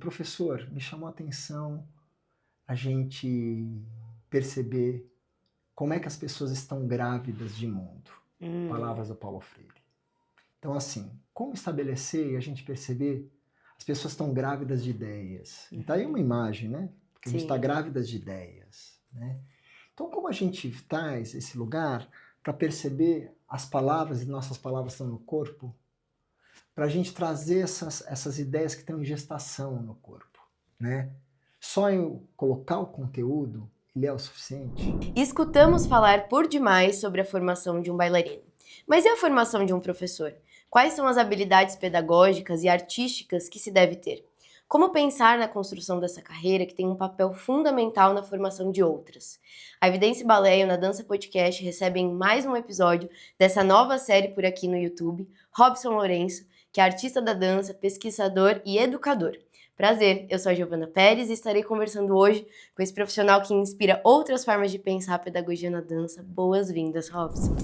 professor, me chamou a atenção a gente perceber como é que as pessoas estão grávidas de mundo. Palavras do Paulo Freire. Então, assim, como estabelecer e a gente perceber as pessoas estão grávidas de ideias. Então, aí uma imagem, né? Porque a gente está grávidas de ideias, né? Então, como a gente traz esse lugar para perceber as palavras, e nossas palavras estão no corpo, para a gente trazer essas ideias que estão em gestação no corpo, né? Só eu colocar o conteúdo, ele é o suficiente? Escutamos falar por demais sobre a formação de um bailarino. Mas e a formação de um professor? Quais são as habilidades pedagógicas e artísticas que se deve ter? Como pensar na construção dessa carreira que tem um papel fundamental na formação de outras? A Evidência e Balé e o Na Dança Podcast recebem mais um episódio dessa nova série por aqui no YouTube, Robson Lourenço, que é artista da dança, pesquisador e educador. Prazer, eu sou a Giovana Pérez e estarei conversando hoje com esse profissional que inspira outras formas de pensar a pedagogia na dança. Boas-vindas, Robson.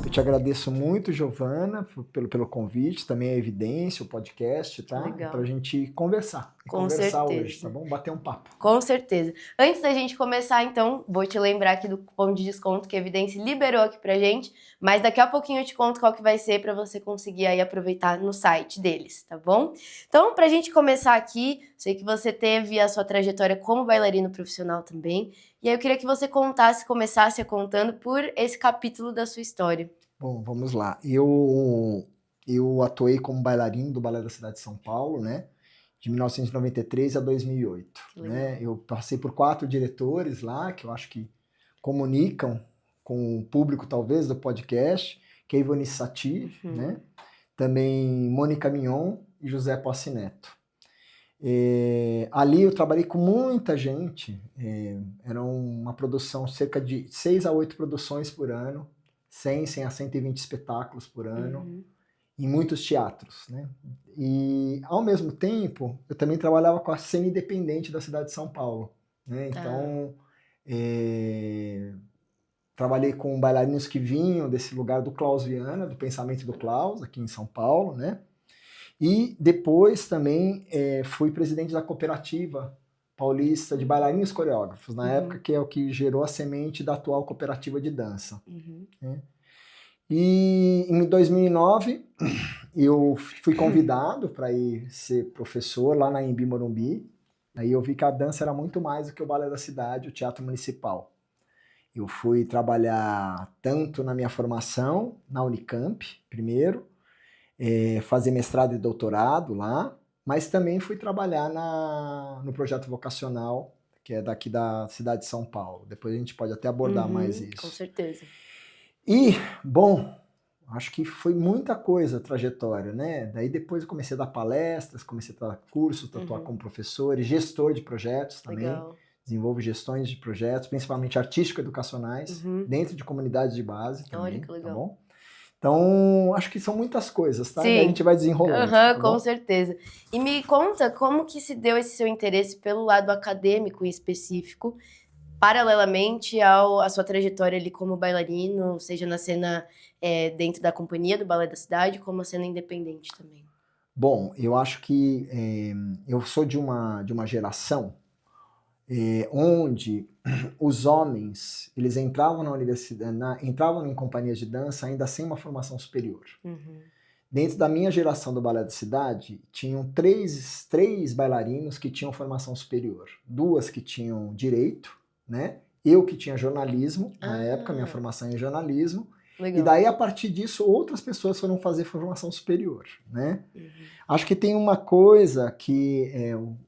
Eu te agradeço muito, Giovana, pelo convite, também a Evidência, o podcast, tá? Legal. Pra gente conversar. Com certeza. Hoje, tá bom? Bater um papo. Com certeza. Antes da gente começar, então, vou te lembrar aqui do cupom de desconto que a Evidência liberou aqui pra gente, mas daqui a pouquinho eu te conto qual que vai ser pra você conseguir aí aproveitar no site deles, tá bom? Então, pra gente começar aqui, sei que você teve a sua trajetória como bailarino profissional também, e aí eu queria que você começasse contando por esse capítulo da sua história. Bom, vamos lá. Eu atuei como bailarino do Balé da Cidade de São Paulo, né? De 1993 a 2008. Né? Eu passei por 4 diretores lá, que eu acho que comunicam com o público, talvez, do podcast, que é Ivone Sati, né? Também Mônica Mignon e José Possi Neto. Ali eu trabalhei com muita gente, era uma produção, cerca de 6 a 8 produções por ano, 100 a 120 espetáculos por ano, em muitos teatros, né? E, ao mesmo tempo, eu também trabalhava com a cena independente da cidade de São Paulo, né? Então, trabalhei com bailarinos que vinham desse lugar do Klaus Viana, do pensamento do Klaus, aqui em São Paulo, né? E depois também fui presidente da cooperativa paulista de bailarinos coreógrafos, na época, que é o que gerou a semente da atual cooperativa de dança. Né? E em 2009 eu fui convidado para ir ser professor lá na Anhembi Morumbi. Aí eu vi que a dança era muito mais do que o balé da cidade, o teatro municipal. Eu fui trabalhar tanto na minha formação, na Unicamp, primeiro, fazer mestrado e doutorado lá, mas também fui trabalhar no projeto vocacional, que é daqui da cidade de São Paulo. Depois a gente pode até abordar mais isso. Com certeza. E, bom, acho que foi muita coisa a trajetória, né? Daí depois eu comecei a dar palestras, comecei a dar cursos, atuar como professor e gestor de projetos também. Legal. Desenvolvo gestões de projetos, principalmente artístico-educacionais, dentro de comunidades de base também. Olha que legal. Tá bom? Então, acho que são muitas coisas, tá? Sim. Daí a gente vai desenrolando. Tá Com bom? certeza. E me conta como que se deu esse seu interesse pelo lado acadêmico em específico, paralelamente à sua trajetória ali como bailarino, seja na cena dentro da companhia do Balé da Cidade, como a cena independente também. Bom, eu acho que eu sou de uma geração onde os homens, eles entravam na universidade, entravam em companhias de dança ainda sem uma formação superior. Dentro da minha geração do Balé da Cidade, tinham três bailarinos que tinham formação superior. 2 que tinham direito, né? Eu que tinha jornalismo, na época, minha formação em jornalismo. Legal. E daí, a partir disso, outras pessoas foram fazer formação superior, né? Acho que tem uma coisa que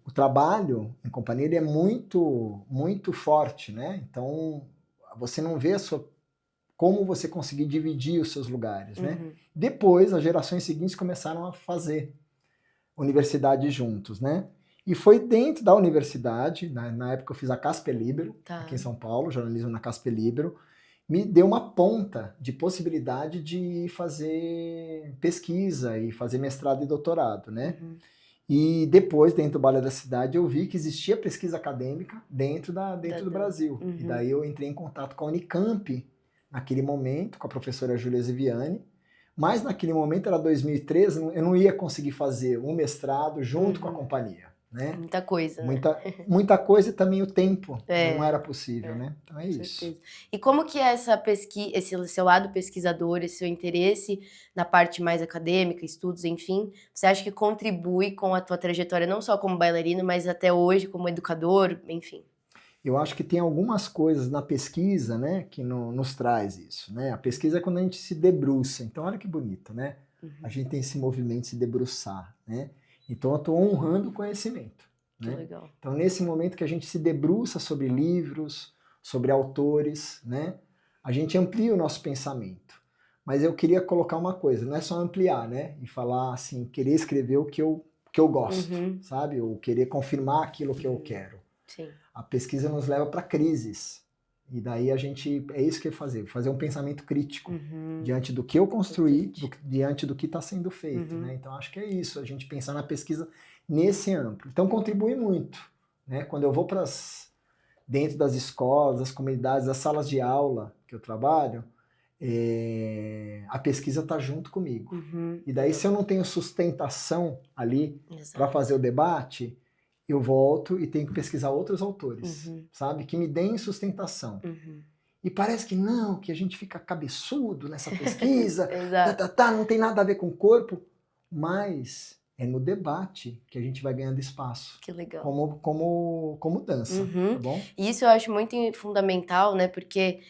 o trabalho em companhia ele é muito, muito forte, né? Então, você não vê como você conseguir dividir os seus lugares, né? Depois, as gerações seguintes começaram a fazer universidade juntos, né? E foi dentro da universidade, na época eu fiz a Casper Libero, aqui em São Paulo, jornalismo na Casper Libero, me deu uma ponta de possibilidade de fazer pesquisa e fazer mestrado e doutorado, né? E depois, dentro do Balé da Cidade, eu vi que existia pesquisa acadêmica dentro do Brasil. E daí eu entrei em contato com a Unicamp, naquele momento, com a professora Júlia Ziviani, mas naquele momento era 2013, eu não ia conseguir fazer um mestrado junto com a companhia, né? Muita coisa, né? Muita coisa e também o tempo não era É, possível, né? Então é com isso. certeza. E como que é essa pesquisa, esse seu lado pesquisador, esse seu interesse na parte mais acadêmica, estudos, enfim, você acha que contribui com a tua trajetória não só como bailarino, mas até hoje como educador, enfim? Eu acho que tem algumas coisas na pesquisa, né, que nos traz isso, né? A pesquisa é quando a gente se debruça. Então, olha que bonito, né? A gente tem esse movimento de se debruçar, né? Então, eu estou honrando o conhecimento, Que né? legal. Então, nesse momento que a gente se debruça sobre livros, sobre autores, né? A gente amplia o nosso pensamento. Mas eu queria colocar uma coisa, não é só ampliar, né? E falar assim, querer escrever o que eu gosto, sabe? Ou querer confirmar aquilo que eu quero. Sim. A pesquisa nos leva para crises. E daí é isso que eu fazer um pensamento crítico diante do que eu construí, diante do que está sendo feito, né? Então acho que é isso, a gente pensar na pesquisa nesse amplo. Então contribui muito, né? Quando eu vou dentro das escolas, das comunidades, das salas de aula que eu trabalho, a pesquisa está junto comigo. E daí se eu não tenho sustentação ali para fazer o debate, eu volto e tenho que pesquisar outros autores, sabe? Que me deem sustentação. E parece que não, que a gente fica cabeçudo nessa pesquisa, não tem nada a ver com o corpo, mas é no debate que a gente vai ganhando espaço. Que legal. Como dança, tá bom? E isso eu acho muito fundamental, né? Porque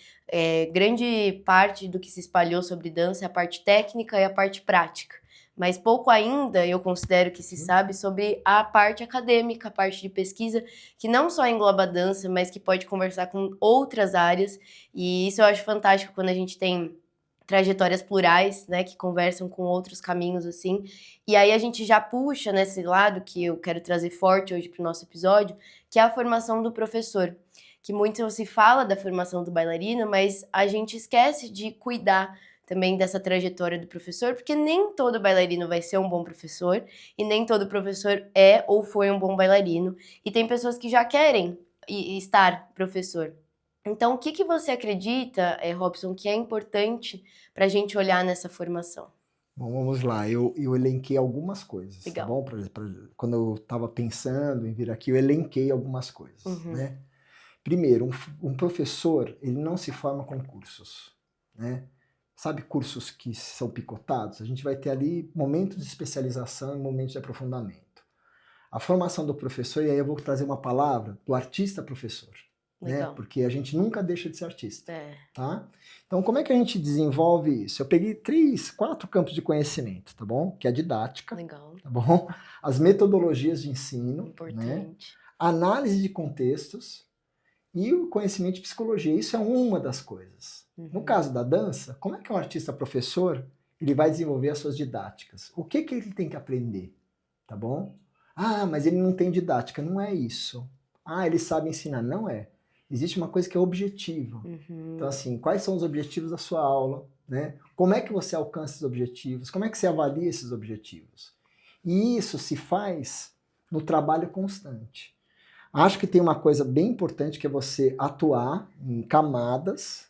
grande parte do que se espalhou sobre dança é a parte técnica e a parte prática. Mas pouco ainda, eu considero que se sabe sobre a parte acadêmica, a parte de pesquisa, que não só engloba a dança, mas que pode conversar com outras áreas. E isso eu acho fantástico quando a gente tem trajetórias plurais, né, que conversam com outros caminhos, assim. E aí a gente já puxa nesse lado, que eu quero trazer forte hoje para o nosso episódio, que é a formação do professor. Que muito se fala da formação do bailarino, mas a gente esquece de cuidar também dessa trajetória do professor, porque nem todo bailarino vai ser um bom professor, e nem todo professor é ou foi um bom bailarino, e tem pessoas que já querem estar professor. Então, o que você acredita, Robson, que é importante para a gente olhar nessa formação? Bom, vamos lá, eu elenquei algumas coisas, Legal. Tá bom? Quando eu estava pensando em vir aqui, eu elenquei algumas coisas, né? Primeiro, um professor, ele não se forma com cursos, né? Sabe cursos que são picotados? A gente vai ter ali momentos de especialização e momentos de aprofundamento. A formação do professor, e aí eu vou trazer uma palavra, do artista-professor, né? Porque a gente nunca deixa de ser artista, tá? Então, como é que a gente desenvolve isso? Eu peguei 4 campos de conhecimento, tá bom? Que é a didática, tá bom? As metodologias de ensino, né? Análise de contextos e o conhecimento de psicologia. Isso é uma das coisas. No caso da dança, como é que um artista-professor ele vai desenvolver as suas didáticas? O que ele tem que aprender, tá bom? Ah, mas ele não tem didática. Não é isso. Ah, ele sabe ensinar. Não é. Existe uma coisa que é objetiva. Então, assim, quais são os objetivos da sua aula, né? Como é que você alcança esses objetivos? Como é que você avalia esses objetivos? E isso se faz no trabalho constante. Acho que tem uma coisa bem importante que é você atuar em camadas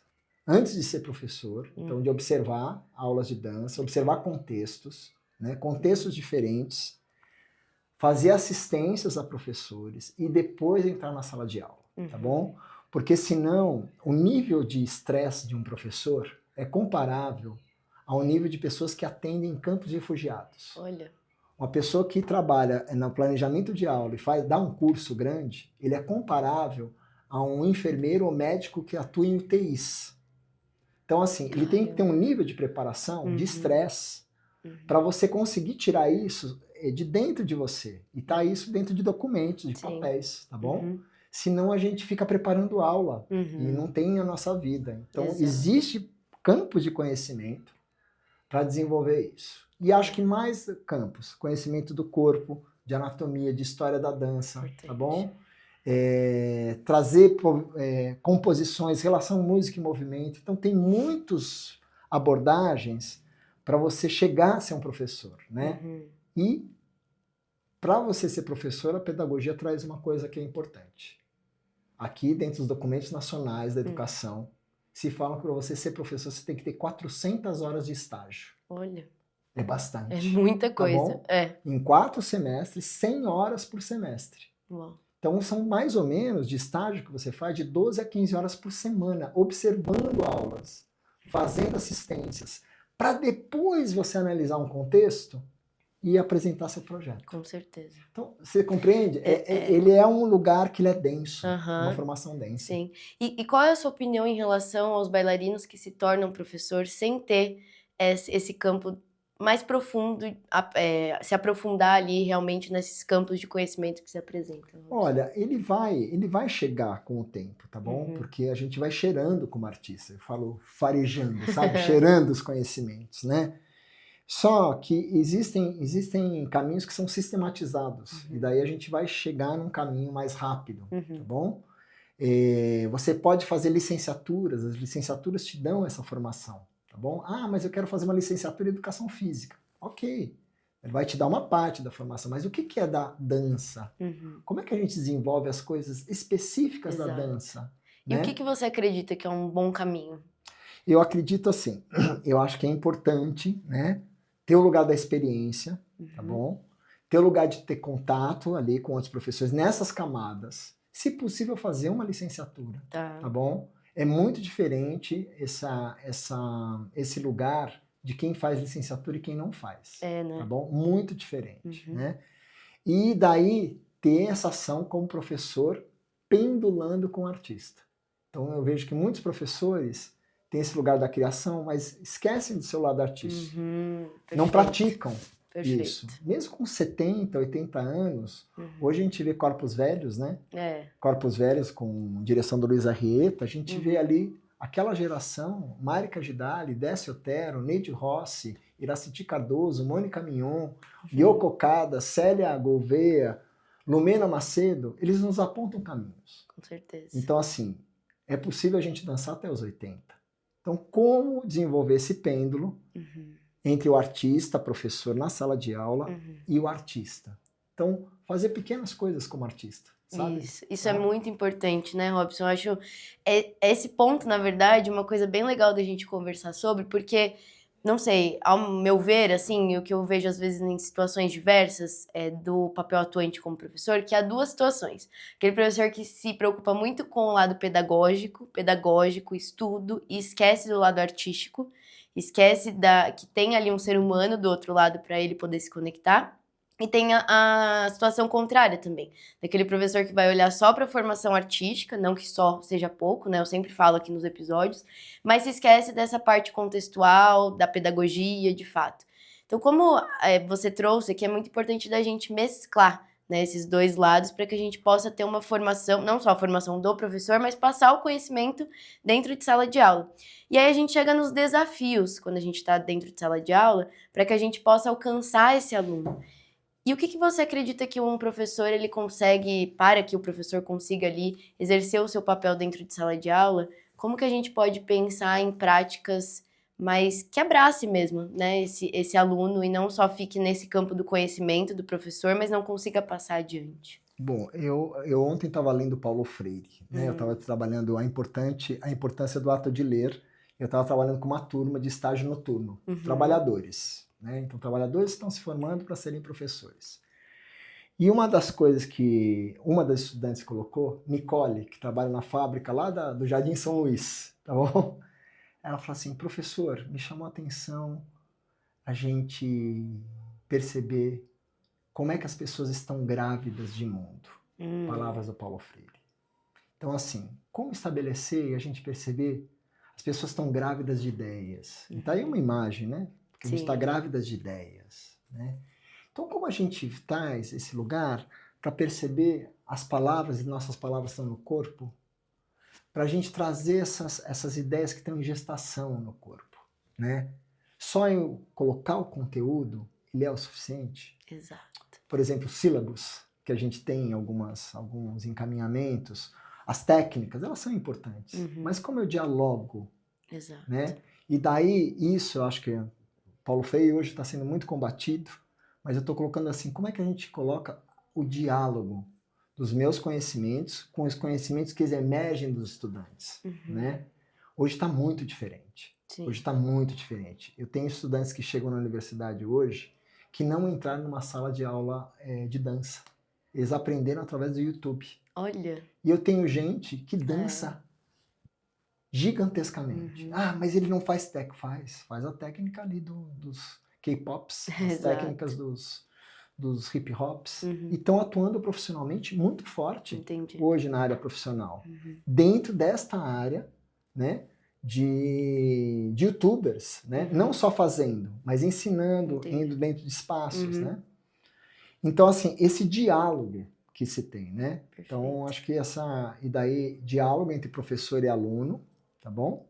antes de ser professor, então de observar aulas de dança, observar contextos, né? Contextos diferentes, fazer assistências a professores e depois entrar na sala de aula, tá bom? Porque senão o nível de estresse de um professor é comparável ao nível de pessoas que atendem em campos de refugiados. Olha. Uma pessoa que trabalha no planejamento de aula e dá um curso grande, ele é comparável a um enfermeiro ou médico que atua em UTIs. Então, assim, ele tem que ter um nível de preparação, de estresse, para você conseguir tirar isso de dentro de você. E tá isso dentro de documentos, de papéis, tá bom? Senão a gente fica preparando aula e não tem a nossa vida. Então, existe campos de conhecimento para desenvolver isso. E acho que mais campos, conhecimento do corpo, de anatomia, de história da dança, tá bom? Trazer composições, relação música e movimento. Então tem muitas abordagens para você chegar a ser um professor, né? E para você ser professor, a pedagogia traz uma coisa que é importante. Aqui, dentro dos documentos nacionais da educação, se fala que para você ser professor, você tem que ter 400 horas de estágio. Olha, É é bastante, muita tá coisa. bom? Em 4 semestres, 100 horas por semestre. Uau. Então, são mais ou menos, de estágio que você faz, de 12 a 15 horas por semana, observando aulas, fazendo assistências, para depois você analisar um contexto e apresentar seu projeto. Com certeza. Então, você compreende? Ele é um lugar que ele é denso, uma Aham, formação densa. sim. E qual é a sua opinião em relação aos bailarinos que se tornam professor sem ter esse campo mais profundo, se aprofundar ali realmente nesses campos de conhecimento que se apresentam? Olha, ele vai chegar com o tempo, tá bom? Uhum. Porque a gente vai cheirando como artista. Eu falo farejando, sabe? Cheirando os conhecimentos, né? Só que existem caminhos que são sistematizados. E daí a gente vai chegar num caminho mais rápido, tá bom? Você pode fazer licenciaturas, as licenciaturas te dão essa formação, tá bom? Ah, mas eu quero fazer uma licenciatura em educação física. Ok, ele vai te dar uma parte da formação, mas o que é da dança? Como é que a gente desenvolve as coisas específicas da Exato. dança? E o Né? que você acredita que é um bom caminho? Eu acredito assim, eu acho que é importante, né, ter o lugar da experiência, tá bom? Ter o lugar de ter contato ali com outros professores nessas camadas. Se possível, fazer uma licenciatura, tá bom? É muito diferente esse lugar de quem faz licenciatura e quem não faz, né? tá bom? Muito diferente, né? E daí ter essa ação como professor pendulando com o artista. Então eu vejo que muitos professores têm esse lugar da criação, mas esquecem do seu lado artístico. Não praticam isso. Mesmo com 70, 80 anos, hoje a gente vê corpos velhos, né? Corpos velhos com direção do Luiz Arrieta, a gente vê ali aquela geração, Márica Gidali, Décio Otero, Neide Rossi, Iraciti Cardoso, Mônica Mignon, Yoko Okada, Célia Gouveia, Lumena Macedo, eles nos apontam caminhos. Com certeza. Então, assim, é possível a gente dançar até os 80. Então, como desenvolver esse pêndulo entre o artista, professor na sala de aula, e o artista? Então, fazer pequenas coisas como artista, sabe? Isso é muito importante, né, Robson? Eu acho esse ponto, na verdade, uma coisa bem legal da gente conversar sobre, porque, não sei, ao meu ver, assim, o que eu vejo às vezes em situações diversas do papel atuante como professor, que há duas situações. Aquele professor que se preocupa muito com o lado pedagógico, estudo, e esquece do lado artístico, esquece que tem ali um ser humano do outro lado para ele poder se conectar. E tem a situação contrária também, daquele professor que vai olhar só para a formação artística, não que só seja pouco, né? Eu sempre falo aqui nos episódios, mas se esquece dessa parte contextual, da pedagogia, de fato. Então, como você trouxe aqui, é muito importante da gente mesclar, né, esses dois lados para que a gente possa ter uma formação, não só a formação do professor, mas passar o conhecimento dentro de sala de aula. E aí a gente chega nos desafios, quando a gente está dentro de sala de aula, para que a gente possa alcançar esse aluno. E o que você acredita que um professor ele consegue, para que o professor consiga ali exercer o seu papel dentro de sala de aula, como que a gente pode pensar em práticas mais que abrace mesmo, né, esse aluno e não só fique nesse campo do conhecimento do professor, mas não consiga passar adiante? Bom, eu ontem estava lendo Paulo Freire, né? Eu estava trabalhando a importância do ato de ler. Eu estava trabalhando com uma turma de estágio noturno, trabalhadores, né? Então, trabalhadores estão se formando para serem professores. E uma das coisas que uma das estudantes colocou, Nicole, que trabalha na fábrica lá do Jardim São Luís, tá bom? Ela falou assim, professor, me chamou a atenção a gente perceber como é que as pessoas estão grávidas de mundo. Palavras do Paulo Freire. Então, assim, como estabelecer e a gente perceber as pessoas estão grávidas de ideias. Então, aí uma imagem, né? Porque a gente está grávidas de ideias, né? Então, como a gente traz esse lugar para perceber as palavras, e nossas palavras estão no corpo, para a gente trazer essas ideias que estão em gestação no corpo, né? Só eu colocar o conteúdo, ele é o suficiente? Exato. Por exemplo, sílabos, que a gente tem alguns encaminhamentos, as técnicas, elas são importantes, mas como eu dialogo, né? E daí, isso eu acho que Paulo Freire hoje está sendo muito combatido, mas eu estou colocando assim, como é que a gente coloca o diálogo dos meus conhecimentos com os conhecimentos que emergem dos estudantes, né? Hoje está muito diferente. Sim. Hoje está muito diferente. Eu tenho estudantes que chegam na universidade hoje que não entraram numa sala de aula de dança. Eles aprenderam através do YouTube. Olha. E eu tenho gente que dança gigantescamente. Ah, mas ele não faz faz a técnica ali dos K-pops, as técnicas dos hip hops, e estão atuando profissionalmente muito forte hoje na área profissional. Dentro desta área, né, de youtubers, né, não só fazendo, mas ensinando, indo dentro de espaços, né. Então, assim, esse diálogo que se tem, né? Perfeito. Então, acho que e daí, diálogo entre professor e aluno, tá bom?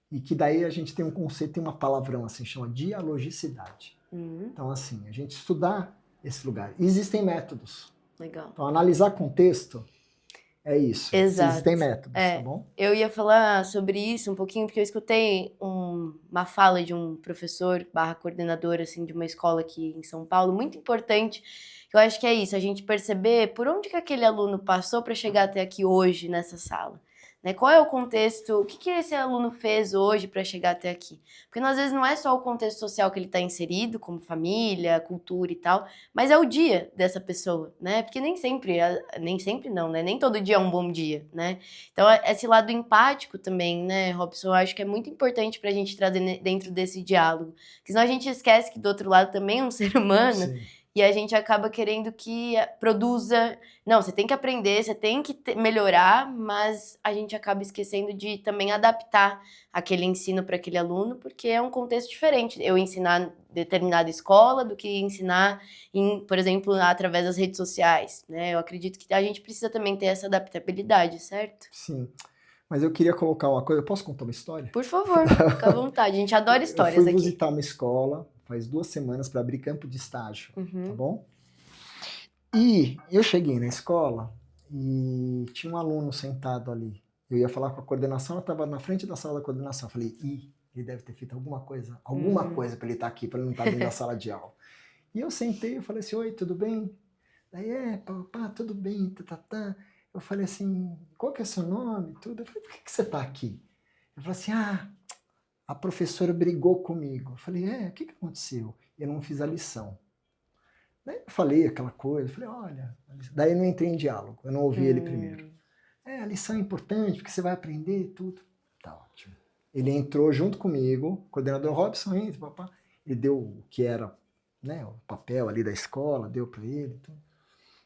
E que daí a gente tem um conceito, tem uma palavrão assim, chama dialogicidade. Então, assim, a gente estudar esse lugar. E existem métodos. Legal. Então, analisar contexto é isso. Exato. Existem métodos, tá bom? Eu ia falar sobre isso um pouquinho, porque eu escutei uma fala de um professor / coordenador, assim, de uma escola aqui em São Paulo, muito importante. Eu acho que é isso, a gente perceber por onde que aquele aluno passou para chegar até aqui hoje, nessa sala. Né? Qual é o contexto, o que esse aluno fez hoje para chegar até aqui? Porque às vezes não é só o contexto social que ele está inserido, como família, cultura e tal, mas é o dia dessa pessoa, né? Porque nem sempre não, né? Nem todo dia é um bom dia, né? Então, esse lado empático também, né, Robson, eu acho que é muito importante para a gente trazer dentro desse diálogo. Porque senão a gente esquece que do outro lado também é um ser humano. Sim. E a gente acaba querendo que produza... Não, você tem que aprender, você tem que melhorar, mas a gente acaba esquecendo de também adaptar aquele ensino para aquele aluno, porque é um contexto diferente. Eu ensinar em determinada escola do que ensinar, por exemplo, através das redes sociais, né? Eu acredito que a gente precisa também ter essa adaptabilidade, certo? Sim. Mas eu queria colocar uma coisa. Eu posso contar uma história? Por favor, fica à vontade. A gente adora histórias aqui. Eu fui visitar uma escola faz 2 semanas para abrir campo de estágio, tá bom? E eu cheguei na escola e tinha um aluno sentado ali. Eu ia falar com a coordenação, eu estava na frente da sala da coordenação. Eu falei, ele deve ter feito alguma coisa para ele estar aqui, para ele não estar dentro da sala de aula. E eu sentei, eu falei assim, oi, tudo bem? Daí, papá, tudo bem, Eu falei assim, qual que é seu nome? Tudo. Eu falei, por que você está aqui? Ele falou assim, a professora brigou comigo. Eu falei, o que aconteceu? Eu não fiz a lição. Daí eu falei aquela coisa, eu falei, olha... Daí eu não entrei em diálogo, eu não ouvi ele primeiro. A lição é importante, porque você vai aprender tudo. Tá ótimo. Ele entrou junto comigo, o coordenador Robson entra, papá. Ele deu o que era, né, o papel ali da escola, deu para ele. Tudo.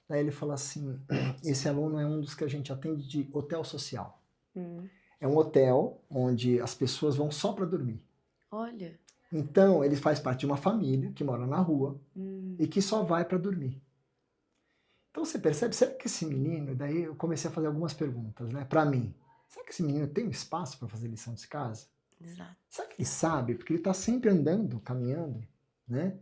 Daí ele falou assim, esse aluno é um dos que a gente atende de hotel social. É um hotel onde as pessoas vão só para dormir. Olha. Então, ele faz parte de uma família que mora na rua e que só vai para dormir. Então, você percebe, será que esse menino... Daí eu comecei a fazer algumas perguntas, né, para mim. Será que esse menino tem um espaço para fazer lição de casa? Exato. Será que ele sabe? Porque ele está sempre andando, caminhando, né?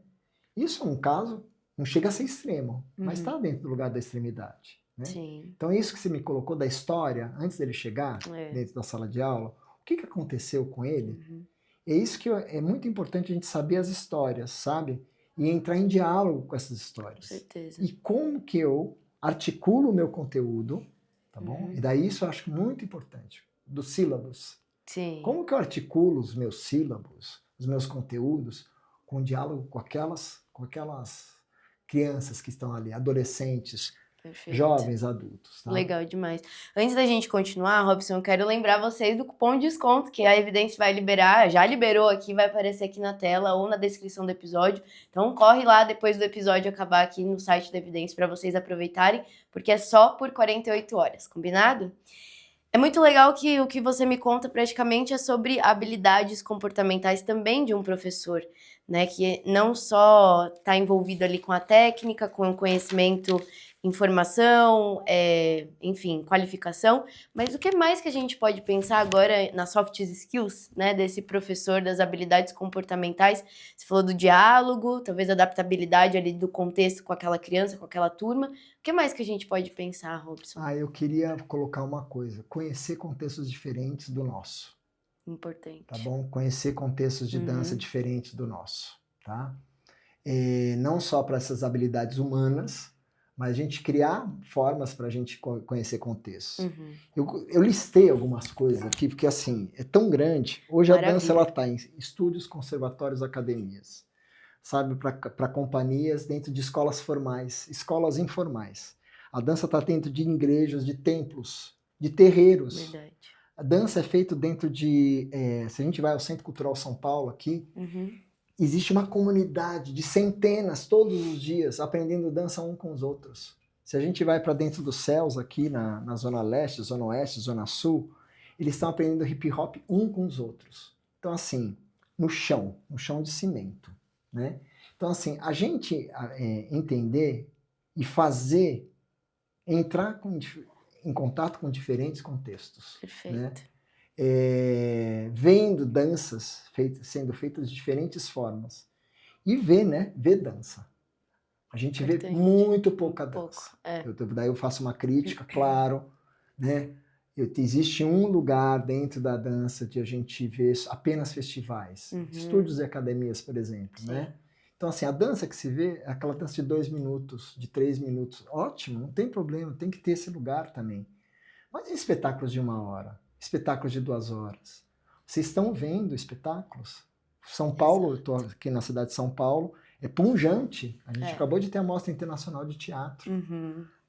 Isso é um caso, não chega a ser extremo, mas está dentro do lugar da extremidade. Né? Sim. Então, isso que você me colocou da história, antes dele chegar dentro da sala de aula, o que aconteceu com ele? É isso que é muito importante a gente saber as histórias, sabe? E entrar em diálogo com essas histórias. Com certeza. E como que eu articulo o meu conteúdo, tá bom? E daí isso eu acho muito importante, dos sílabos. Sim. Como que eu articulo os meus sílabos, os meus conteúdos, com diálogo com aquelas crianças que estão ali, adolescentes, Perfeito. Jovens, adultos. Tá? Legal demais. Antes da gente continuar, Robson, eu quero lembrar vocês do cupom de desconto que a Evidência vai liberar, já liberou aqui, vai aparecer aqui na tela ou na descrição do episódio. Então corre lá depois do episódio acabar aqui no site da Evidência para vocês aproveitarem, porque é só por 48 horas, combinado? É muito legal que o que você me conta praticamente é sobre habilidades comportamentais também de um professor, né? Que não só está envolvido ali com a técnica, com o conhecimento, informação, enfim, qualificação, mas o que mais que a gente pode pensar agora nas soft skills, né? Desse professor das habilidades comportamentais? Você falou do diálogo, talvez adaptabilidade ali do contexto com aquela criança, com aquela turma. O que mais que a gente pode pensar, Robson? Eu queria colocar uma coisa. Conhecer contextos diferentes do nosso. Importante. Tá bom? Conhecer contextos de dança diferentes do nosso. Tá? Não só para essas habilidades humanas, mas a gente criar formas para a gente conhecer contextos. Uhum. Eu listei algumas coisas aqui, porque assim, é tão grande. Hoje a dança ela está em estúdios, conservatórios, academias, sabe, para companhias dentro de escolas formais, escolas informais. A dança está dentro de igrejas, de templos, de terreiros. Verdade. A dança é feita dentro de... se a gente vai ao Centro Cultural São Paulo aqui, existe uma comunidade de centenas todos os dias aprendendo dança um com os outros. Se a gente vai para dentro dos céus aqui na Zona Leste, Zona Oeste, Zona Sul, eles estão aprendendo hip hop um com os outros. Então assim, no chão de cimento, né? Então assim, a gente entender e fazer, entrar em contato com diferentes contextos. Perfeito. Né? Vendo danças sendo feitas de diferentes formas. E ver dança. A gente vê muito pouca dança. Daí eu faço uma crítica, claro. Né? Existe um lugar dentro da dança de a gente ver apenas festivais. Estúdios e academias, por exemplo. Né? Então, assim, a dança que se vê é aquela dança de 2 minutos, de 3 minutos. Ótimo, não tem problema, tem que ter esse lugar também. Mas e espetáculos de 1 hora? Espetáculos de 2 horas? Vocês estão vendo espetáculos? São Paulo, eu estou aqui na cidade de São Paulo, é pungente. A gente acabou de ter a Mostra Internacional de Teatro.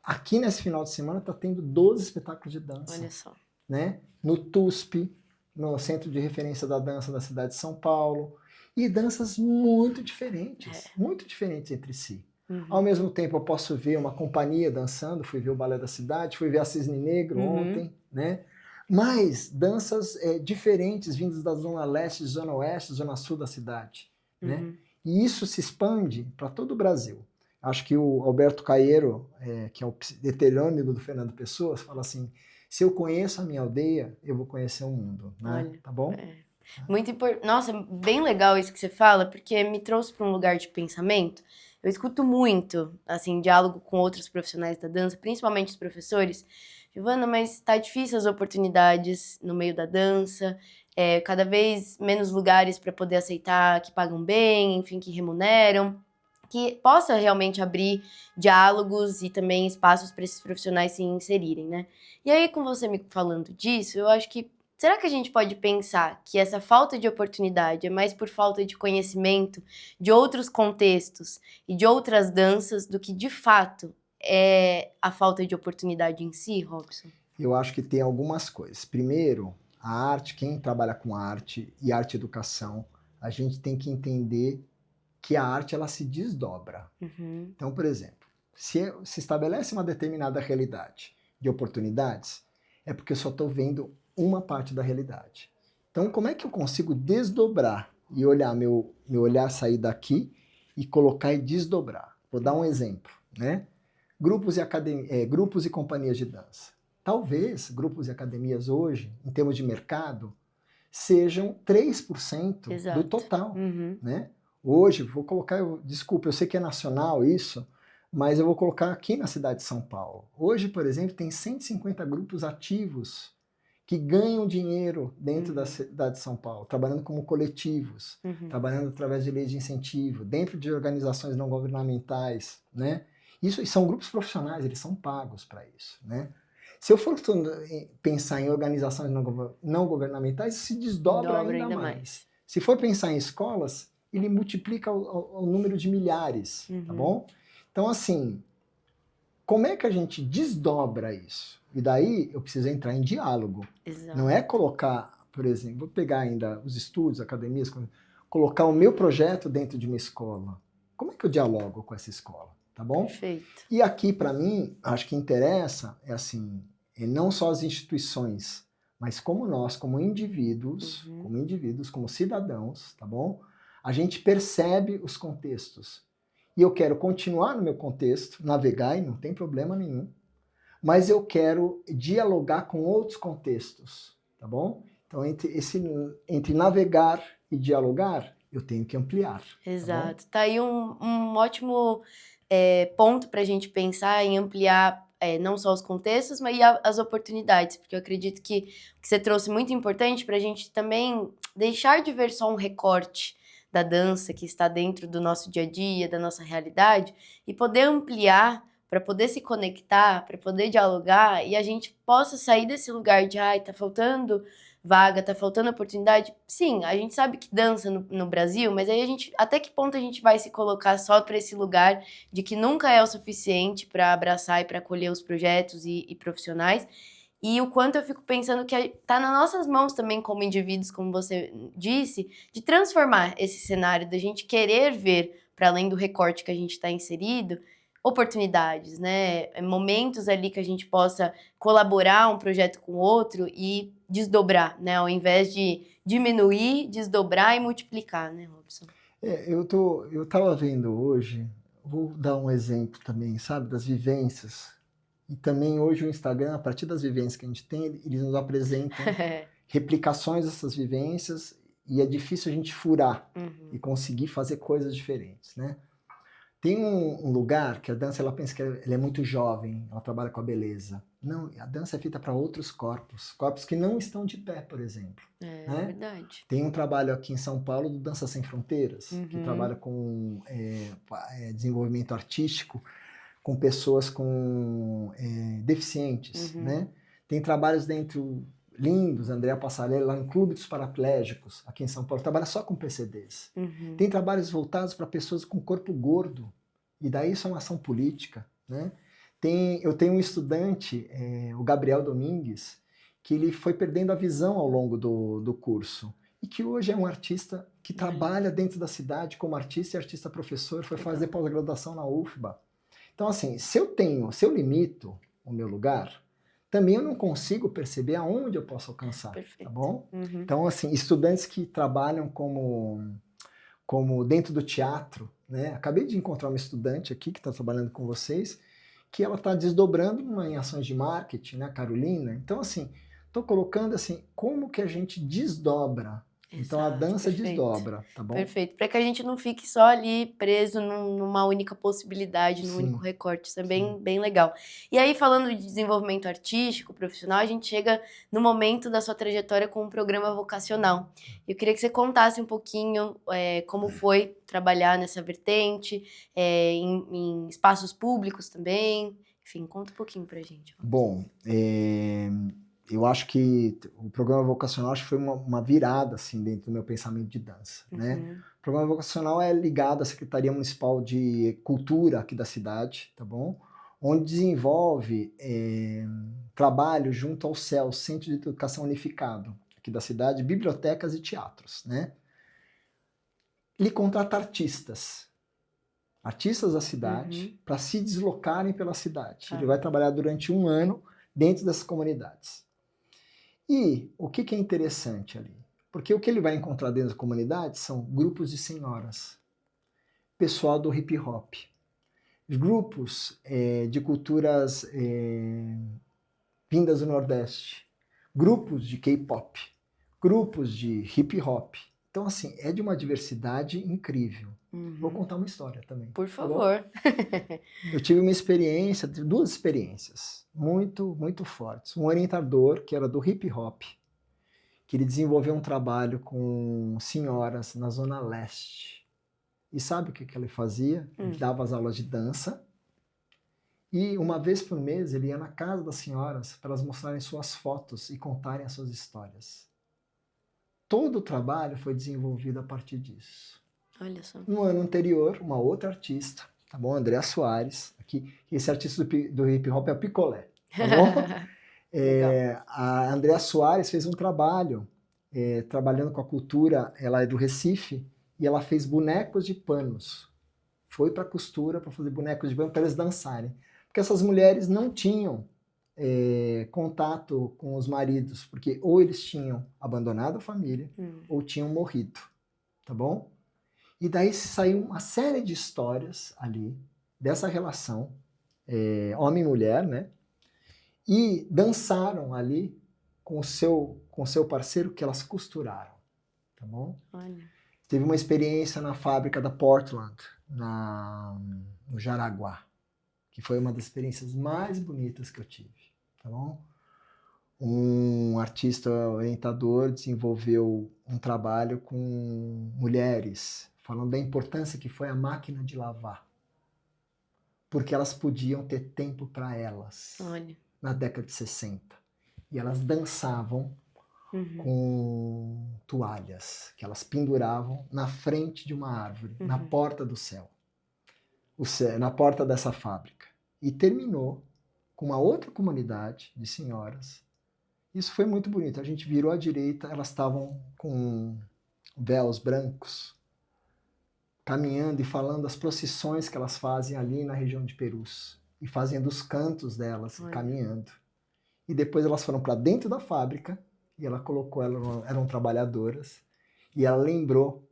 Aqui nesse final de semana está tendo 12 espetáculos de dança. Olha só. Né? No TUSP, no Centro de Referência da Dança da cidade de São Paulo. E danças muito diferentes entre si. Ao mesmo tempo eu posso ver uma companhia dançando, fui ver o Balé da Cidade, fui ver a Cisne Negro ontem, né? Mas danças diferentes vindas da Zona Leste, Zona Oeste, Zona Sul da cidade. Né? E isso se expande para todo o Brasil. Acho que o Alberto Caeiro, que é o heterônimo do Fernando Pessoa, fala assim, se eu conheço a minha aldeia, eu vou conhecer o mundo. Né? Olha, tá bom? Muito importante. Nossa, bem legal isso que você fala, porque me trouxe para um lugar de pensamento. Eu escuto muito, assim, diálogo com outros profissionais da dança, principalmente os professores. Giovana, mas tá difícil as oportunidades no meio da dança, cada vez menos lugares para poder aceitar que pagam bem, enfim, que remuneram, que possa realmente abrir diálogos e também espaços para esses profissionais se inserirem, né? E aí, com você me falando disso, eu acho que será que a gente pode pensar que essa falta de oportunidade é mais por falta de conhecimento de outros contextos e de outras danças do que, de fato, é a falta de oportunidade em si, Robson? Eu acho que tem algumas coisas. Primeiro, a arte, quem trabalha com arte e arte-educação, a gente tem que entender que a arte ela se desdobra. Então, por exemplo, se estabelece uma determinada realidade de oportunidades, é porque eu só estou vendo uma parte da realidade. Então, como é que eu consigo desdobrar e olhar meu olhar sair daqui e colocar e desdobrar? Vou dar um exemplo, né? Grupos e companhias de dança. Talvez grupos e academias hoje, em termos de mercado, sejam 3% do total, né? Hoje, vou colocar, desculpa, eu sei que é nacional isso, mas eu vou colocar aqui na cidade de São Paulo. Hoje, por exemplo, tem 150 grupos ativos que ganham dinheiro dentro da cidade de São Paulo, trabalhando como coletivos, trabalhando através de leis de incentivo, dentro de organizações não governamentais, né? Isso são grupos profissionais, eles são pagos para isso, né? Se eu for pensar em organizações não governamentais, se desdobra ainda mais. Se for pensar em escolas, ele multiplica o número de milhares, tá bom? Então, assim, como é que a gente desdobra isso? E daí eu preciso entrar em diálogo. Exato. Não é colocar, por exemplo, vou pegar ainda os estúdios, academias, colocar o meu projeto dentro de uma escola. Como é que eu dialogo com essa escola? Tá bom? Perfeito. E aqui, para mim, acho que interessa, não só as instituições, mas como nós, como indivíduos, como cidadãos, tá bom? A gente percebe os contextos. E eu quero continuar no meu contexto, navegar, e não tem problema nenhum, mas eu quero dialogar com outros contextos, tá bom? Então, entre navegar e dialogar, eu tenho que ampliar. Exato. Tá aí um ótimo ponto para a gente pensar em ampliar não só os contextos, mas as oportunidades, porque eu acredito que o que você trouxe muito importante para a gente também deixar de ver só um recorte da dança que está dentro do nosso dia a dia, da nossa realidade, e poder ampliar para poder se conectar, para poder dialogar e a gente possa sair desse lugar de, ai, tá faltando vaga, tá faltando oportunidade. Sim, a gente sabe que dança no Brasil, mas aí até que ponto a gente vai se colocar só para esse lugar de que nunca é o suficiente para abraçar e para acolher os projetos e profissionais? E o quanto eu fico pensando que tá nas nossas mãos também como indivíduos, como você disse, de transformar esse cenário, da gente querer ver, para além do recorte que a gente está inserido, oportunidades, né? Momentos ali que a gente possa colaborar um projeto com o outro e desdobrar, né? Ao invés de diminuir, desdobrar e multiplicar, né, Robson? Eu tava vendo hoje, vou dar um exemplo também, sabe, das vivências. E também hoje o Instagram, a partir das vivências que a gente tem, eles nos apresentam replicações dessas vivências e é difícil a gente furar e conseguir fazer coisas diferentes, né? Tem um lugar que a dança, ela pensa que ela é muito jovem, ela trabalha com a beleza. Não, a dança é feita para outros corpos, corpos que não estão de pé, por exemplo. É verdade. Tem um trabalho aqui em São Paulo do Dança Sem Fronteiras, que trabalha com desenvolvimento artístico com pessoas com deficientes, né? Tem trabalhos dentro lindos, Andrea Passarelli, lá no Clube dos Paraplégicos, aqui em São Paulo, trabalha só com PCDs. Tem trabalhos voltados para pessoas com corpo gordo, e daí isso é uma ação política, né? Eu tenho um estudante, o Gabriel Domingues, que ele foi perdendo a visão ao longo do curso, e que hoje é um artista que trabalha dentro da cidade como artista e artista professor, foi fazer pós-graduação na UFBA. Então, assim, se eu limito o meu lugar, também eu não consigo perceber aonde eu posso alcançar, Perfeito. tá bom? Então, assim, estudantes que trabalham como dentro do teatro, né? Acabei de encontrar uma estudante aqui que está trabalhando com vocês, que ela está desdobrando em ações de marketing, né, Carolina? Então, assim, estou colocando assim, como que a gente desdobra. Então a dança desdobra, tá bom? Perfeito, para que a gente não fique só ali preso numa única possibilidade, num único recorte, isso é bem legal. E aí, falando de desenvolvimento artístico, profissional, a gente chega no momento da sua trajetória com um programa vocacional. Eu queria que você contasse um pouquinho como foi trabalhar nessa vertente, em espaços públicos também, enfim, conta um pouquinho pra gente. Bom, eu acho que o programa vocacional acho que foi uma virada assim dentro do meu pensamento de dança, né? O programa vocacional é ligado à Secretaria Municipal de Cultura aqui da cidade, tá bom? Onde desenvolve trabalho junto ao CEL, Centro de Educação Unificado, aqui da cidade, bibliotecas e teatros, né? Ele contrata artistas da cidade para se deslocarem pela cidade. Ele vai trabalhar durante 1 ano dentro dessas comunidades. E o que é interessante ali? Porque o que ele vai encontrar dentro da comunidade são grupos de senhoras, pessoal do hip hop, grupos de culturas vindas do Nordeste, grupos de K-pop, grupos de hip hop. Então, assim, é de uma diversidade incrível. Vou contar uma história também. Por favor. Eu tive uma experiência, 2 experiências muito, muito fortes. Um orientador que era do hip hop, que ele desenvolveu um trabalho com senhoras na Zona Leste. E sabe o que ele fazia? Ele dava as aulas de dança e uma vez por mês ele ia na casa das senhoras para elas mostrarem suas fotos e contarem as suas histórias. Todo o trabalho foi desenvolvido a partir disso. Olha só. No ano anterior, uma outra artista, tá bom? Andrea Soares, aqui, esse artista do hip hop é o Picolé, tá bom? A Andrea Soares fez um trabalho trabalhando com a cultura, ela é do Recife, e ela fez bonecos de panos. Foi para a costura para fazer bonecos de pano para eles dançarem. Porque essas mulheres não tinham contato com os maridos, porque ou eles tinham abandonado a família, ou tinham morrido, tá bom? E daí saiu uma série de histórias ali, dessa relação, homem e mulher, né? E dançaram ali com o seu parceiro que elas costuraram, tá bom? Olha. Teve uma experiência na fábrica da Portland, no Jaraguá, que foi uma das experiências mais bonitas que eu tive, tá bom? Um artista orientador desenvolveu um trabalho com mulheres, falando da importância que foi a máquina de lavar. porque elas podiam ter tempo para elas. Olha. Na década de 60. E elas dançavam com toalhas, que elas penduravam na frente de uma árvore, na porta do céu. Na porta dessa fábrica. E terminou com uma outra comunidade de senhoras. Isso foi muito bonito. A gente virou à direita, elas estavam com véus brancos, caminhando e falando as procissões que elas fazem ali na região de Perus. E fazendo os cantos delas, caminhando. E depois elas foram para dentro da fábrica, e ela colocou, eram trabalhadoras, e ela lembrou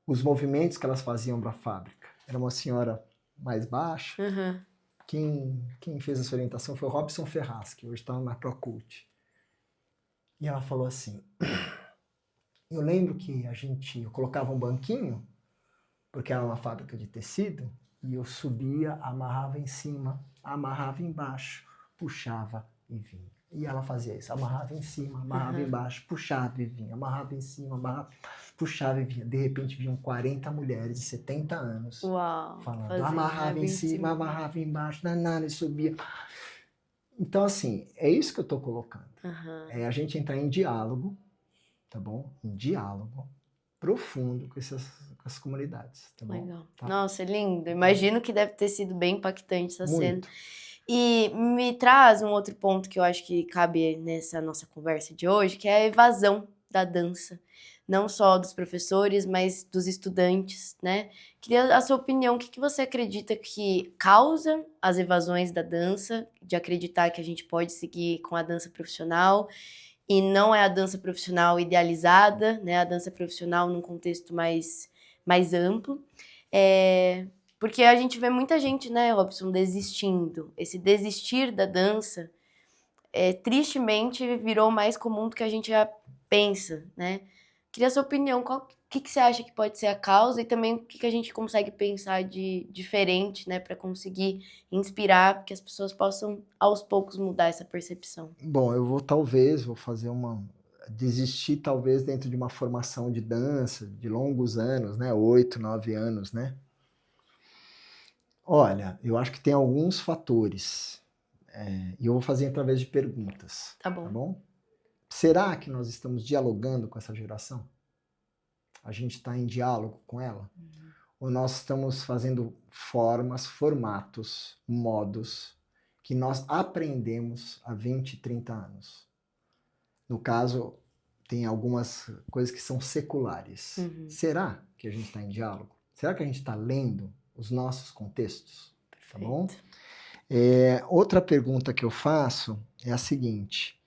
os movimentos que elas faziam para a fábrica. Era uma senhora mais baixa. Quem fez essa orientação foi o Robson Ferraz, que hoje está na Procult. E ela falou assim, eu lembro que eu colocava um banquinho, porque era uma fábrica de tecido, e eu subia, amarrava em cima, amarrava embaixo, puxava e vinha. E ela fazia isso, amarrava em cima, amarrava embaixo, puxava e vinha, amarrava em cima, amarrava, puxava e vinha. De repente vinham 40 mulheres de 70 anos falando, amarrava em cima, amarrava embaixo, nada, e subia. Então, assim, é isso que eu estou colocando. É a gente entrar em diálogo, tá bom? Em diálogo profundo com essas comunidades, tá bom? Legal. Tá? Nossa, lindo. Imagino que deve ter sido bem impactante essa cena. E me traz um outro ponto que eu acho que cabe nessa nossa conversa de hoje, que é a evasão da dança. Não só dos professores, mas dos estudantes, né? Queria a sua opinião, o que você acredita que causa as evasões da dança, de acreditar que a gente pode seguir com a dança profissional, e não é a dança profissional idealizada, né? A dança profissional num contexto mais amplo. Porque a gente vê muita gente, né, Robson, desistindo. Esse desistir da dança, tristemente, virou mais comum do que a gente já pensa, né? Queria a sua opinião, o que você acha que pode ser a causa e também o que a gente consegue pensar de diferente, né, para conseguir inspirar, que as pessoas possam, aos poucos, mudar essa percepção. Bom, eu vou fazer desistir talvez dentro de uma formação de dança de longos anos, né, 8, 9 anos, né? Olha, eu acho que tem alguns fatores, e eu vou fazer através de perguntas. Tá bom. Tá bom? Será que nós estamos dialogando com essa geração? A gente está em diálogo com ela? Ou nós estamos fazendo formatos, modos que nós aprendemos há 20, 30 anos? No caso, tem algumas coisas que são seculares. Será que a gente está em diálogo? Será que a gente está lendo os nossos contextos? Perfeito. Tá bom? Outra pergunta que eu faço é a seguinte: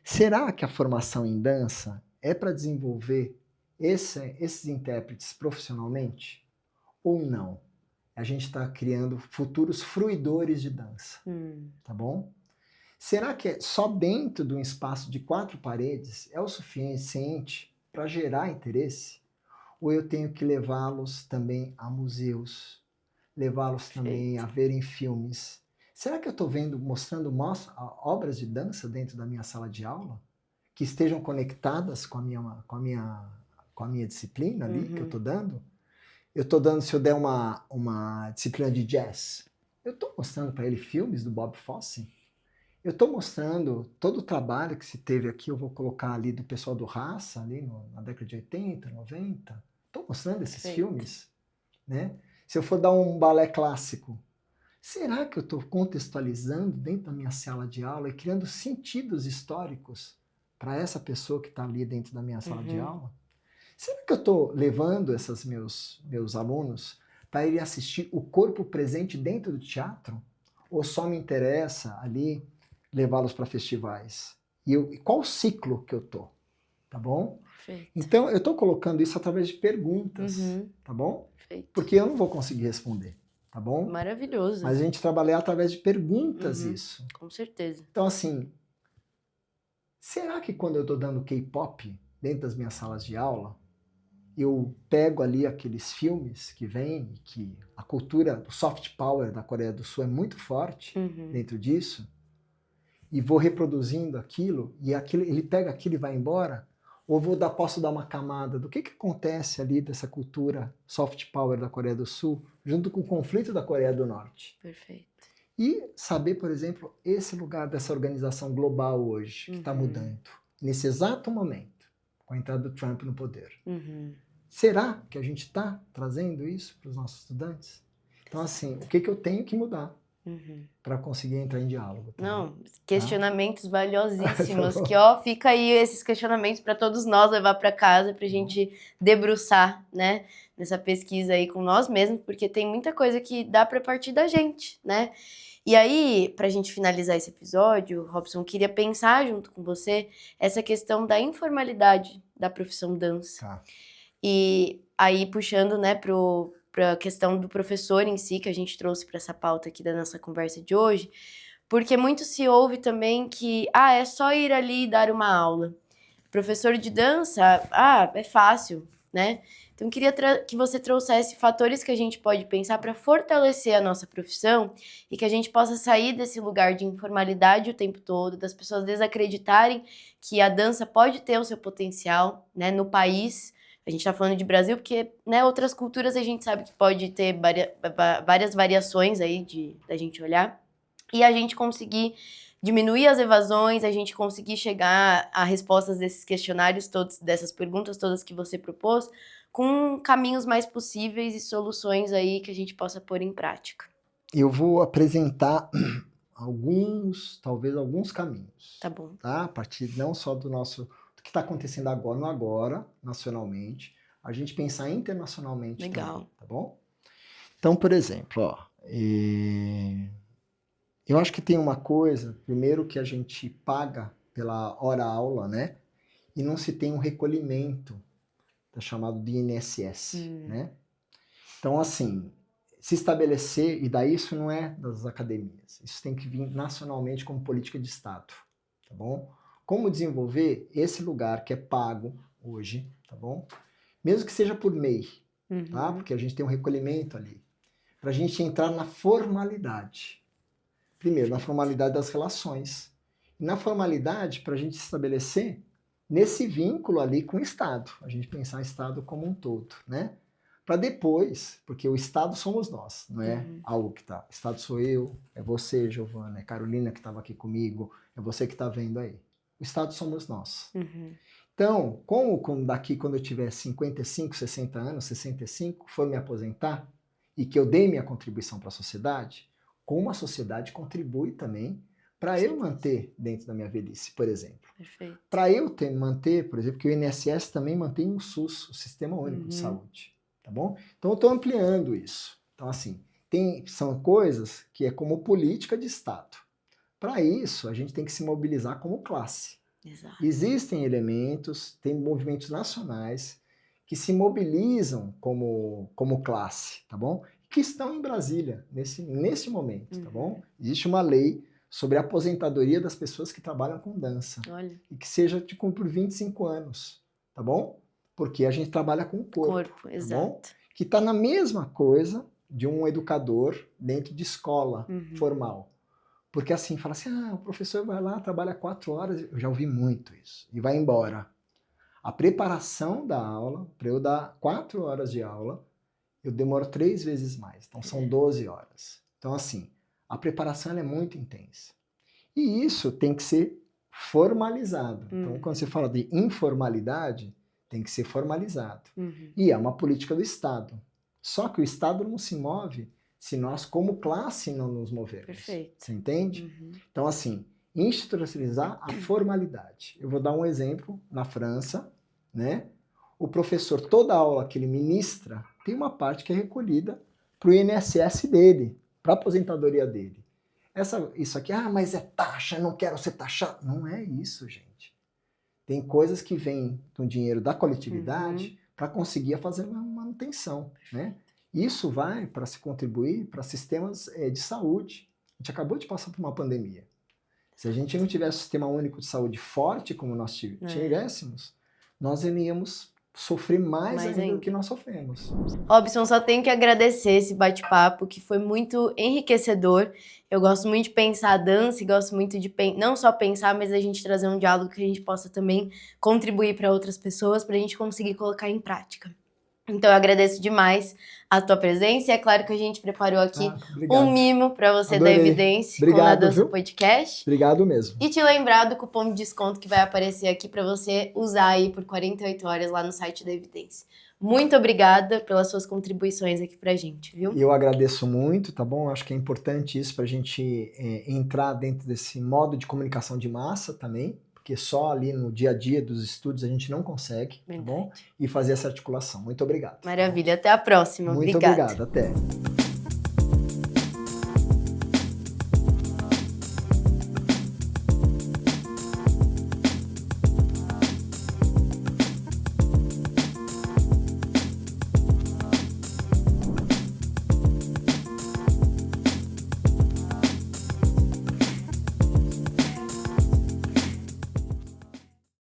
será que a formação em dança é para desenvolver esses intérpretes profissionalmente? Ou não? A gente está criando futuros fruidores de dança. Tá bom? Será que só dentro de um espaço de 4 paredes é o suficiente para gerar interesse? Ou eu tenho que levá-los também a museus, levá-los também a verem filmes? Será que eu estou mostrando obras de dança dentro da minha sala de aula? Que estejam conectadas com a minha disciplina ali que eu estou dando? Eu estou dando, se eu der uma disciplina de jazz, eu estou mostrando para ele filmes do Bob Fosse? Eu estou mostrando todo o trabalho que se teve aqui, eu vou colocar ali do pessoal do Raça, ali na década de 80, 90. Estou mostrando esses filmes, né? Se eu for dar um balé clássico, será que eu estou contextualizando dentro da minha sala de aula e criando sentidos históricos para essa pessoa que está ali dentro da minha sala de aula? Será que eu estou levando esses meus alunos para irem assistir o corpo presente dentro do teatro? Ou só me interessa ali levá-los para festivais? E qual o ciclo que eu estou? Tá bom? Perfeito. Então, eu estou colocando isso através de perguntas, tá bom? Perfeito. Porque eu não vou conseguir responder, tá bom? Maravilhoso. Mas a gente trabalhar através de perguntas isso. Com certeza. Então, assim, será que quando eu estou dando K-pop dentro das minhas salas de aula, eu pego ali aqueles filmes que vêm, que a cultura do soft power da Coreia do Sul é muito forte dentro disso, e vou reproduzindo aquilo, e ele pega aquilo e vai embora? Ou posso dar uma camada do que acontece ali dessa cultura soft power da Coreia do Sul, junto com o conflito da Coreia do Norte. Perfeito. E saber, por exemplo, esse lugar dessa organização global hoje, que está mudando, nesse exato momento, com a entrada do Trump no poder. Será que a gente está trazendo isso para os nossos estudantes? Então, assim, o que eu tenho que mudar para conseguir entrar em diálogo? Tá? Não, questionamentos valiosíssimos, que fica aí esses questionamentos para todos nós levar para casa, para a gente debruçar, né, nessa pesquisa aí com nós mesmos, porque tem muita coisa que dá para partir da gente, né? E aí, para a gente finalizar esse episódio, Robson, queria pensar junto com você essa questão da informalidade da profissão dança. Tá. E aí, puxando, né, para a questão do professor em si, que a gente trouxe para essa pauta aqui da nossa conversa de hoje, porque muito se ouve também que, é só ir ali e dar uma aula. Professor de dança, é fácil, né? Então, queria que você trouxesse fatores que a gente pode pensar para fortalecer a nossa profissão e que a gente possa sair desse lugar de informalidade o tempo todo, das pessoas desacreditarem que a dança pode ter o seu potencial, né, no país. A gente está falando de Brasil porque, né, outras culturas a gente sabe que pode ter várias variações aí da gente olhar. E a gente conseguir diminuir as evasões, a gente conseguir chegar a respostas desses questionários todos, dessas perguntas todas que você propôs, com caminhos mais possíveis e soluções aí que a gente possa pôr em prática. Eu vou apresentar talvez alguns caminhos. Tá bom. Tá? A partir não só do que está acontecendo agora, no agora, nacionalmente, a gente pensar internacionalmente. Legal. Também, tá bom? Então, por exemplo, eu acho que tem uma coisa, primeiro que a gente paga pela hora aula, né? E não se tem um recolhimento, chamado de INSS, né? Então, assim, se estabelecer, e daí isso não é das academias, isso tem que vir nacionalmente como política de Estado, tá bom? Como desenvolver esse lugar que é pago hoje, tá bom? Mesmo que seja por MEI, tá? Porque a gente tem um recolhimento ali, para a gente entrar na formalidade. Primeiro, na formalidade das relações. E na formalidade, para a gente estabelecer nesse vínculo ali com o Estado. A gente pensar o Estado como um todo, né? Para depois, porque o Estado somos nós, não é algo que tá. O Estado sou eu, é você, Giovana, é Carolina que estava aqui comigo, é você que está vendo aí. O Estado somos nós. Então, quando eu tiver 55, 60 anos, 65, for me aposentar e que eu dei minha contribuição para a sociedade, como a sociedade contribui também para eu manter dentro da minha velhice, por exemplo. Para eu manter, por exemplo, que o INSS também mantém o SUS, o Sistema Único de Saúde, tá bom? Então eu estou ampliando isso. Então, assim, são coisas que é como política de Estado. Para isso, a gente tem que se mobilizar como classe. Exato. Existem elementos, tem movimentos nacionais que se mobilizam como classe, tá bom? Que estão em Brasília, nesse momento, tá bom? Existe uma lei sobre a aposentadoria das pessoas que trabalham com dança. Olha. E que seja por 25 anos, tá bom? Porque a gente trabalha com o corpo, exato. Tá bom? Que está na mesma coisa de um educador dentro de escola formal. Porque assim, fala assim, o professor vai lá, trabalha 4 horas, eu já ouvi muito isso, e vai embora. A preparação da aula, para eu dar 4 horas de aula, eu demoro 3 vezes mais, então são 12 horas. Então assim, a preparação ela é muito intensa. E isso tem que ser formalizado. Então, quando você fala de informalidade, tem que ser formalizado. E é uma política do Estado. Só que o Estado não se move se nós, como classe, não nos movermos. Perfeito. Você entende? Então, assim, institucionalizar a formalidade. Eu vou dar um exemplo na França, né? O professor, toda aula que ele ministra, tem uma parte que é recolhida para o INSS dele, para a aposentadoria dele. Isso aqui, mas é taxa, não quero ser taxado. Não é isso, gente. Tem coisas que vêm com dinheiro da coletividade para conseguir fazer uma manutenção, né? Isso vai para se contribuir para sistemas de saúde. A gente acabou de passar por uma pandemia. Se a gente não tivesse um sistema único de saúde forte como nós tivéssemos, nós iríamos sofrer mais Mais ainda ainda. do que nós sofremos. Robson, só tenho que agradecer esse bate-papo, que foi muito enriquecedor. Eu gosto muito de pensar a dança e gosto muito de não só pensar, mas a gente trazer um diálogo que a gente possa também contribuir para outras pessoas, para a gente conseguir colocar em prática. Então eu agradeço demais a tua presença e é claro que a gente preparou aqui Obrigado. um mimo para você Adorei. da Evidência com Obrigado, a Dança viu? Podcast. Obrigado mesmo. E te lembrar do cupom de desconto que vai aparecer aqui para você usar aí por 48 horas lá no site da Evidência. Muito obrigada pelas suas contribuições aqui pra gente, viu? Eu agradeço muito, tá bom? Acho que é importante isso para a gente entrar dentro desse modo de comunicação de massa também, porque só ali no dia a dia dos estudos a gente não consegue, tá bom? E fazer essa articulação. Muito obrigado. Maravilha, até a próxima. Muito Obrigada. obrigado, até.